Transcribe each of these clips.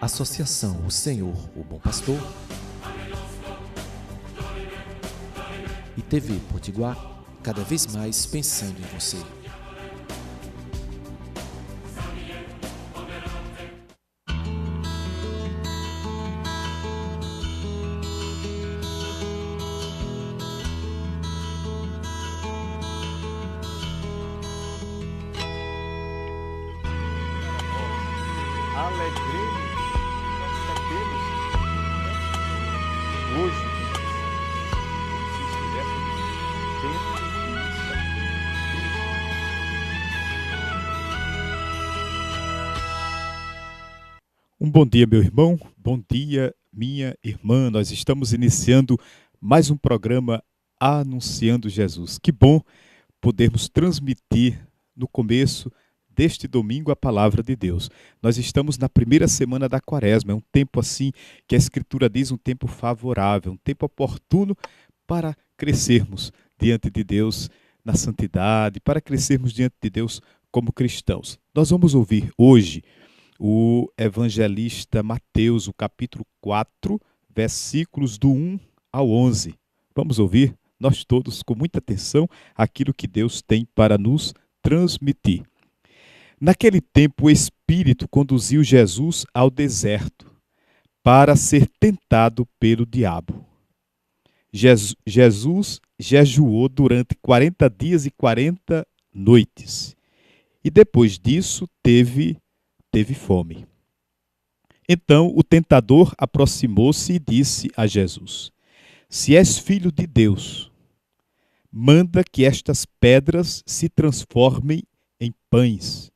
Associação O Senhor, o Bom Pastor e TV Potiguar, cada vez mais pensando em você. Alegremos, nós sabemos hoje, como se estivéssemos dentro disso. Um bom dia, meu irmão, bom dia, minha irmã. Nós estamos iniciando mais um programa Anunciando Jesus. Que bom podermos transmitir no começo deste domingo a palavra de Deus. Nós estamos na primeira semana da Quaresma, é um tempo assim que a Escritura diz, um tempo favorável, um tempo oportuno para crescermos diante de Deus na santidade, para crescermos diante de Deus como cristãos. Nós vamos ouvir hoje o evangelista Mateus, o capítulo 4, versículos do 1 ao 11. Vamos ouvir, nós todos, com muita atenção, aquilo que Deus tem para nos transmitir. Naquele tempo, o Espírito conduziu Jesus ao deserto para ser tentado pelo diabo. Jesus jejuou durante 40 dias e 40 noites. E depois disso, teve fome. Então, o tentador aproximou-se e disse a Jesus: Se és filho de Deus, manda que estas pedras se transformem em pães.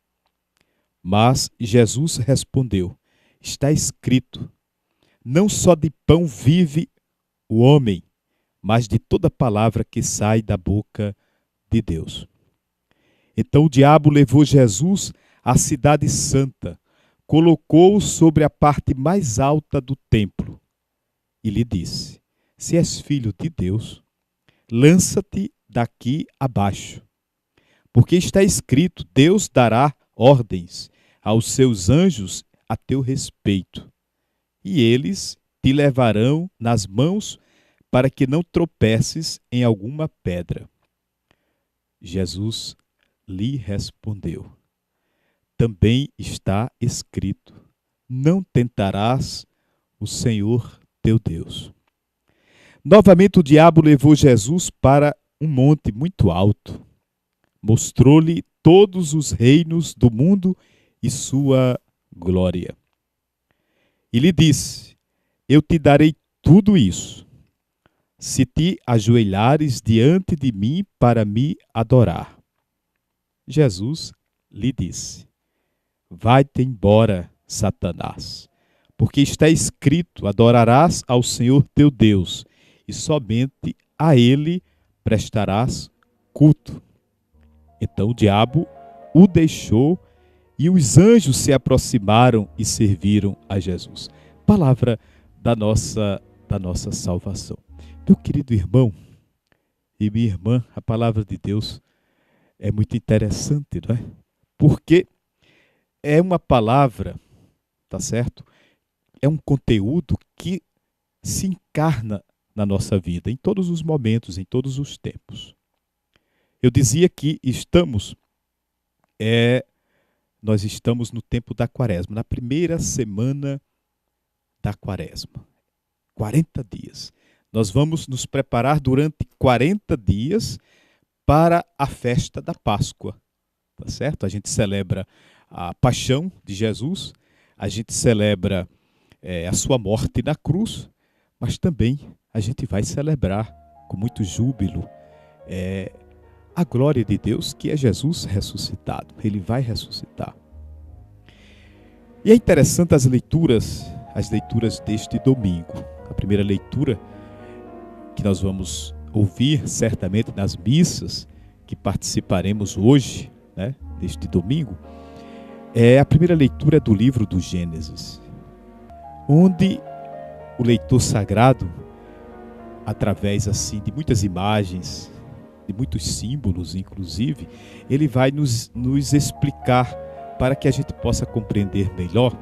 Mas Jesus respondeu: Está escrito, não só de pão vive o homem, mas de toda palavra que sai da boca de Deus. Então o diabo levou Jesus à cidade santa, colocou-o sobre a parte mais alta do templo e lhe disse: Se és filho de Deus, lança-te daqui abaixo. Porque está escrito, Deus dará ordens aos seus anjos a teu respeito, e eles te levarão nas mãos para que não tropeces em alguma pedra. Jesus lhe respondeu: Também está escrito, não tentarás o Senhor teu Deus. Novamente o diabo levou Jesus para um monte muito alto, mostrou-lhe todos os reinos do mundo e sua glória. E lhe disse: Eu te darei tudo isso, se te ajoelhares diante de mim para me adorar. Jesus lhe disse: Vai-te embora, Satanás, porque está escrito, adorarás ao Senhor teu Deus, e somente a Ele prestarás culto. Então o diabo o deixou e os anjos se aproximaram e serviram a Jesus. Palavra da nossa salvação. Meu querido irmão e minha irmã, a palavra de Deus é muito interessante, não é? Porque é uma palavra, tá certo? É um conteúdo que se encarna na nossa vida, em todos os momentos, em todos os tempos. Eu dizia que nós estamos no tempo da Quaresma, na primeira semana da Quaresma. 40 dias. Nós vamos nos preparar durante 40 dias para a festa da Páscoa, tá certo? A gente celebra a paixão de Jesus, a gente celebra a sua morte na cruz, mas também a gente vai celebrar com muito júbilo a glória de Deus, que é Jesus ressuscitado. Ele vai ressuscitar. E é interessante as leituras deste domingo. A primeira leitura que nós vamos ouvir certamente nas missas que participaremos hoje, né, deste domingo, a primeira leitura do livro do Gênesis, onde o leitor sagrado, através assim de muitas imagens, de muitos símbolos, inclusive, ele vai nos explicar, para que a gente possa compreender melhor,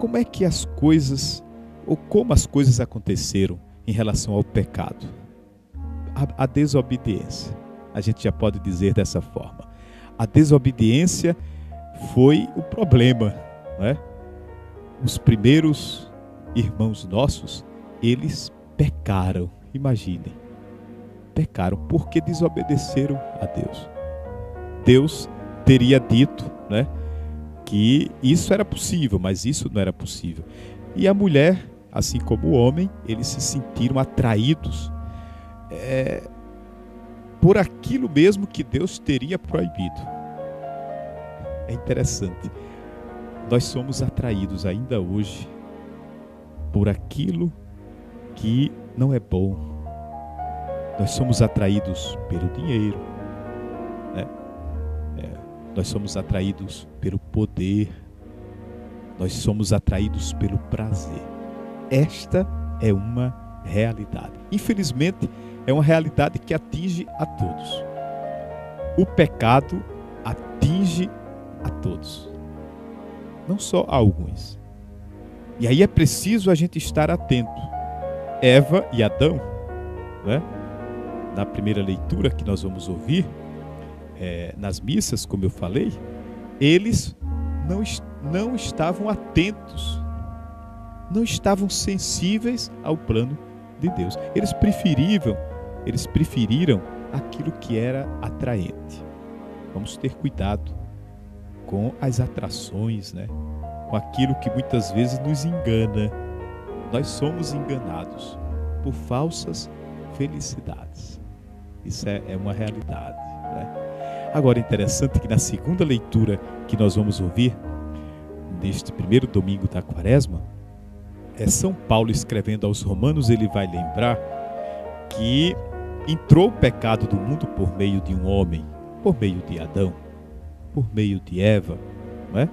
como é que as coisas, ou como as coisas aconteceram em relação ao pecado? A desobediência. A gente já pode dizer dessa forma. A desobediência foi o problema, não é? Os primeiros irmãos nossos, eles pecaram, imaginem. Pecaram porque desobedeceram a Deus. Deus teria dito, né, que isso era possível, mas isso não era possível. E a mulher, assim como o homem, eles se sentiram atraídos por aquilo mesmo que Deus teria proibido. É interessante. Nós somos atraídos ainda hoje por aquilo que não é bom. Nós somos atraídos pelo dinheiro, né? Nós somos atraídos pelo poder. Nós somos atraídos pelo prazer. Esta é uma realidade. Infelizmente, é uma realidade que atinge a todos. O pecado atinge a todos, não só a alguns. E aí é preciso a gente estar atento. Eva e Adão, né? Na primeira leitura que nós vamos ouvir, nas missas, como eu falei, eles não estavam atentos, não estavam sensíveis ao plano de Deus. Eles preferiram aquilo que era atraente. Vamos ter cuidado com as atrações, né? Com aquilo que muitas vezes nos engana. Nós somos enganados por falsas felicidades. Isso é uma realidade, né? Agora, interessante que na segunda leitura que nós vamos ouvir, neste primeiro domingo da Quaresma, São Paulo escrevendo aos Romanos, ele vai lembrar que entrou o pecado do mundo por meio de um homem, por meio de Adão, por meio de Eva, não é?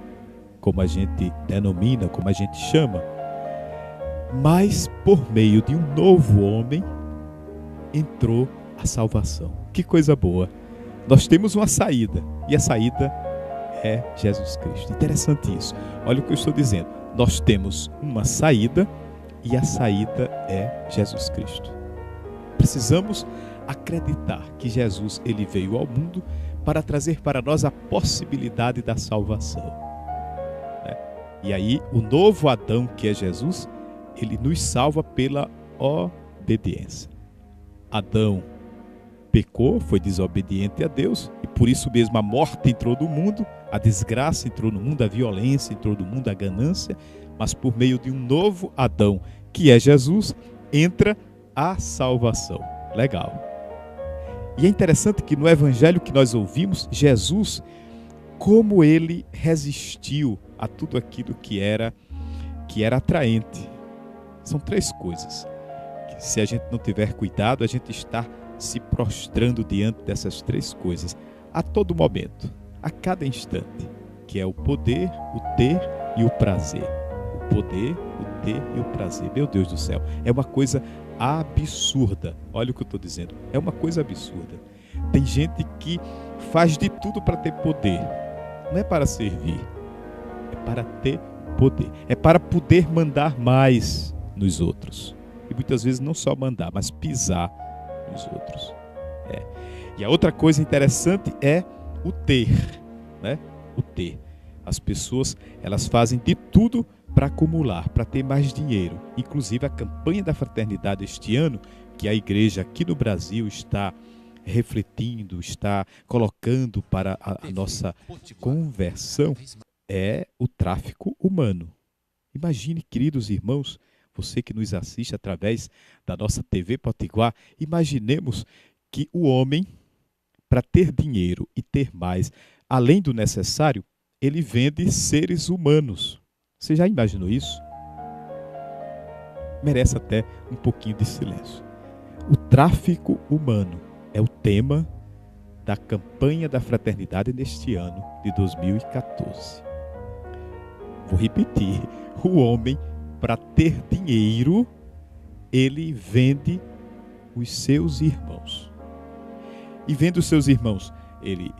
Como a gente denomina, como a gente chama. Mas por meio de um novo homem entrou a salvação. Que coisa boa! Nós temos uma saída, e a saída é Jesus Cristo. Interessante isso. Olha o que eu estou dizendo. Nós temos uma saída, e a saída é Jesus Cristo. Precisamos acreditar que Jesus, ele veio ao mundo para trazer para nós a possibilidade da salvação, né? E aí, o novo Adão, que é Jesus, ele nos salva pela obediência. Adão pecou, foi desobediente a Deus, e por isso mesmo a morte entrou no mundo, a desgraça entrou no mundo, a violência entrou no mundo, a ganância, mas por meio de um novo Adão, que é Jesus, entra a salvação. Legal. E é interessante que no evangelho que nós ouvimos, Jesus, como ele resistiu a tudo aquilo que era atraente. São três coisas que, se a gente não tiver cuidado, a gente está se prostrando diante dessas três coisas a todo momento, a cada instante, que é o poder, o ter e o prazer. O poder, o ter e o prazer. Meu Deus do céu, é uma coisa absurda. Olha o que eu estou dizendo, é uma coisa absurda. Tem gente que faz de tudo para ter poder. Não é para servir, é para ter poder, é para poder mandar mais nos outros. E muitas vezes não só mandar, mas pisar nos outros. E a outra coisa interessante é o ter, né? O ter. As pessoas, elas fazem de tudo para acumular, para ter mais dinheiro. Inclusive a campanha da fraternidade este ano, que a igreja aqui no Brasil está refletindo, está colocando para a nossa conversão, é o tráfico humano. Imagine, queridos irmãos, você que nos assiste através da nossa TV Potiguar, imaginemos que o homem, para ter dinheiro e ter mais, além do necessário, ele vende seres humanos. Você já imaginou isso? Merece até um pouquinho de silêncio. O tráfico humano é o tema da campanha da fraternidade neste ano de 2014. Vou repetir. O homem, para ter dinheiro, ele vende os seus irmãos. E vende os seus irmãos, ele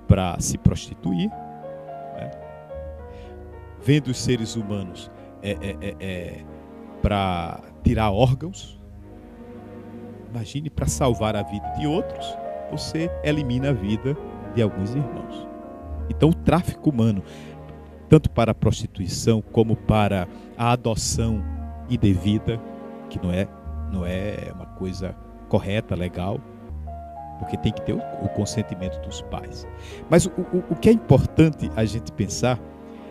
para se prostituir, né? Vende os seres humanos para tirar órgãos. Imagine, para salvar a vida de outros, você elimina a vida de alguns irmãos. Então, o tráfico humano, tanto para a prostituição como para a adoção indevida, que não é uma coisa correta, legal, porque tem que ter o consentimento dos pais. Mas o que é importante a gente pensar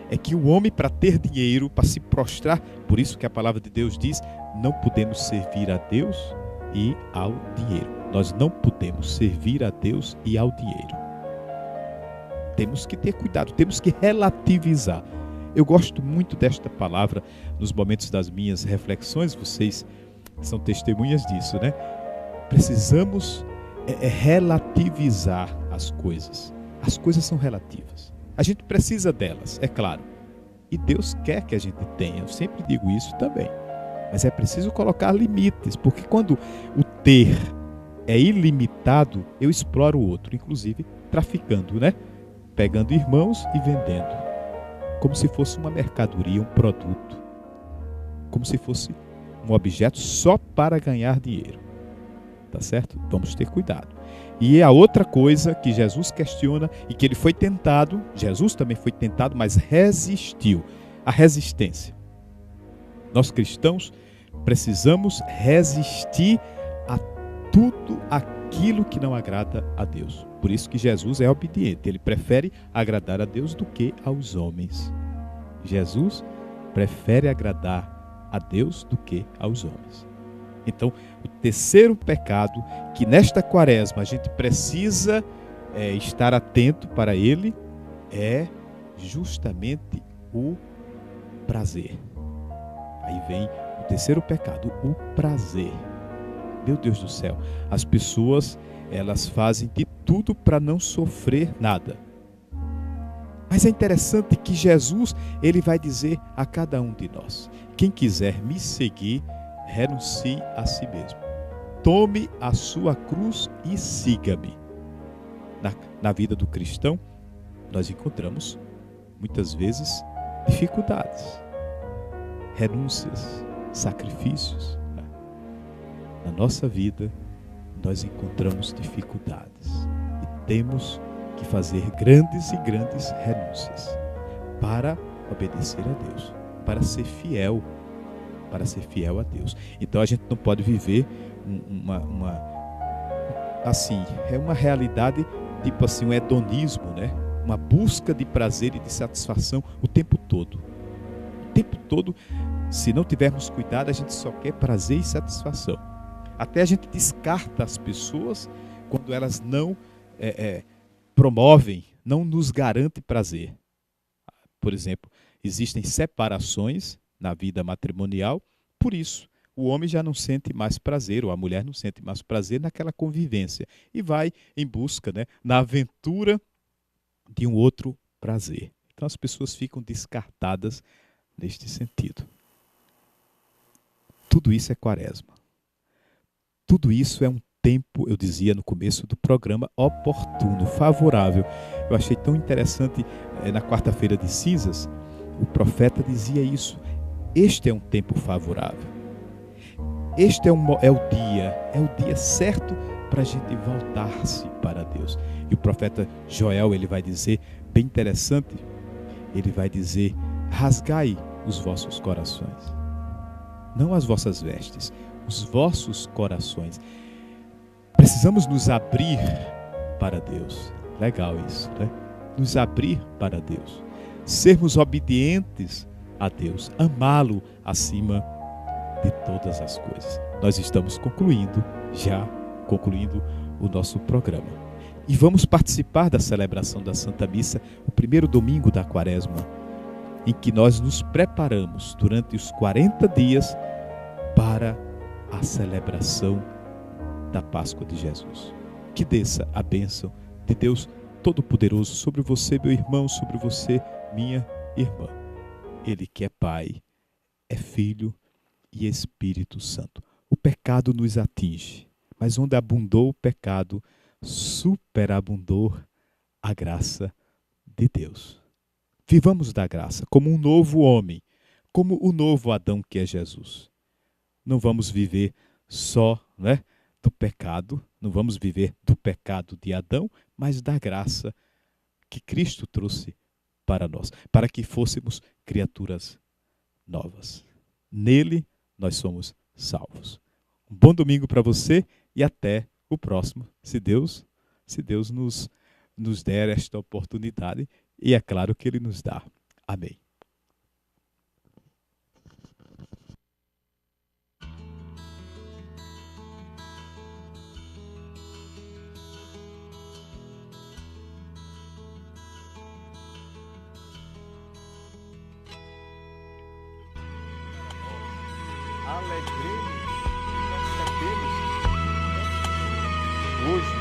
é que o homem, para ter dinheiro, para se prostrar, por isso que a palavra de Deus diz, não podemos servir a Deus e ao dinheiro. Nós não podemos servir a Deus e ao dinheiro. Temos que ter cuidado, temos que relativizar. Eu gosto muito desta palavra nos momentos das minhas reflexões, vocês são testemunhas disso, né? Precisamos relativizar as coisas. As coisas são relativas. A gente precisa delas, é claro. E Deus quer que a gente tenha. Eu sempre digo isso também. Mas é preciso colocar limites, porque quando o ter é ilimitado, eu exploro o outro, inclusive traficando, né? Pegando irmãos e vendendo. Como se fosse uma mercadoria, um produto. Como se fosse um objeto só para ganhar dinheiro. Tá certo? Vamos ter cuidado. E a outra coisa que Jesus questiona e que ele foi tentado, Jesus também foi tentado, mas resistiu. A resistência. Nós cristãos precisamos resistir a tudo aquilo que não agrada a Deus. Por isso que Jesus é obediente. Ele prefere agradar a Deus do que aos homens. Jesus prefere agradar a Deus do que aos homens. Então, o terceiro pecado, que nesta quaresma a gente precisa estar atento para ele, é justamente o prazer. Aí vem o terceiro pecado, o prazer. Meu Deus do céu, as pessoas, elas fazem de tudo para não sofrer nada. Mas é interessante que Jesus, ele vai dizer a cada um de nós: quem quiser me seguir, renuncie a si mesmo. Tome a sua cruz e siga-me. Na vida do cristão, nós encontramos, muitas vezes, dificuldades, renúncias, sacrifícios. Na nossa vida, nós encontramos dificuldades e temos que fazer grandes e grandes renúncias para obedecer a Deus, para ser fiel a Deus. Então a gente não pode viver uma realidade tipo assim, um hedonismo, né? Uma busca de prazer e de satisfação o tempo todo. O tempo todo, se não tivermos cuidado, a gente só quer prazer e satisfação. Até a gente descarta as pessoas quando elas não promovem, não nos garantem prazer. Por exemplo, existem separações na vida matrimonial, por isso o homem já não sente mais prazer, ou a mulher não sente mais prazer naquela convivência e vai em busca, né, na aventura de um outro prazer. Então as pessoas ficam descartadas neste sentido. Tudo isso é quaresma. Tudo isso é um tempo, eu dizia no começo do programa, oportuno, favorável. Eu achei tão interessante, na quarta-feira de cinzas, o profeta dizia isso. Este é um tempo favorável. Este é o dia certo para a gente voltar-se para Deus. E o profeta Joel, ele vai dizer, bem interessante, ele vai dizer: rasgai os vossos corações. Não as vossas vestes, os vossos corações. Precisamos nos abrir para Deus. Legal isso, né? Nos abrir para Deus. Sermos obedientes a Deus. Amá-lo acima de todas as coisas. Nós estamos concluindo o nosso programa. E vamos participar da celebração da Santa Missa, o primeiro domingo da Quaresma, em que nós nos preparamos durante os 40 dias para a celebração da Páscoa de Jesus. Que desça a bênção de Deus Todo-Poderoso sobre você, meu irmão, sobre você, minha irmã. Ele que é Pai, é Filho e Espírito Santo. O pecado nos atinge, mas onde abundou o pecado, superabundou a graça de Deus. Vivamos da graça como um novo homem, como o novo Adão que é Jesus. Não vamos viver só, né, do pecado, não vamos viver do pecado de Adão, mas da graça que Cristo trouxe para nós, para que fôssemos criaturas novas. Nele nós somos salvos. Um bom domingo para você e até o próximo, se Deus nos der esta oportunidade, e é claro que Ele nos dá. Amém. Alegremos e nós sabemos hoje